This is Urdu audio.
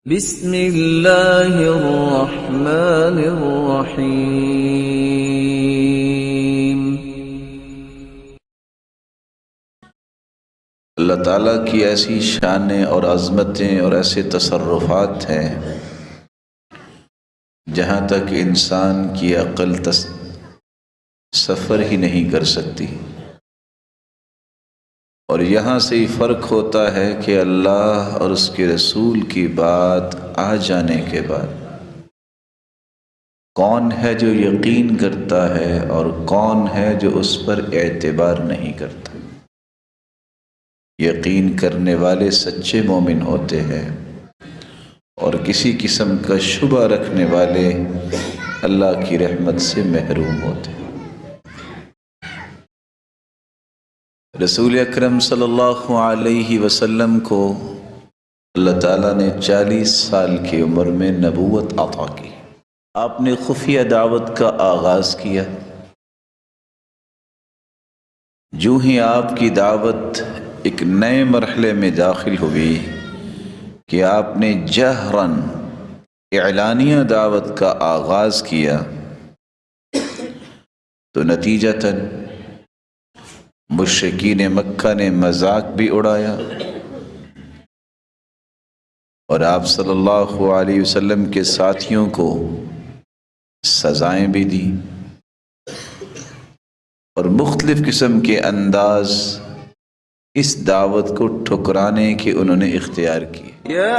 بسم اللہ الرحمن الرحیم۔ اللہ تعالیٰ کی ایسی شانیں اور عظمتیں اور ایسے تصرفات ہیں جہاں تک انسان کی عقل سفر ہی نہیں کر سکتی، اور یہاں سے ہی فرق ہوتا ہے کہ اللہ اور اس کے رسول کی بات آ جانے کے بعد کون ہے جو یقین کرتا ہے اور کون ہے جو اس پر اعتبار نہیں کرتا۔ یقین کرنے والے سچے مومن ہوتے ہیں اور کسی قسم کا شبہ رکھنے والے اللہ کی رحمت سے محروم ہوتے ہیں۔ رسول اکرم صلی اللہ علیہ وسلم کو اللہ تعالیٰ نے 40 سال کی عمر میں نبوت عطا کی۔ آپ نے خفیہ دعوت کا آغاز کیا۔ جو ہی آپ کی دعوت ایک نئے مرحلے میں داخل ہوئی کہ آپ نے جہراً اعلانیہ دعوت کا آغاز کیا، تو نتیجتاً مشرکین مکہ نے مذاق بھی اڑایا اور آپ صلی اللہ علیہ وسلم کے ساتھیوں کو سزائیں بھی دی اور مختلف قسم کے انداز اس دعوت کو ٹھکرانے کے انہوں نے اختیار کیے۔ یا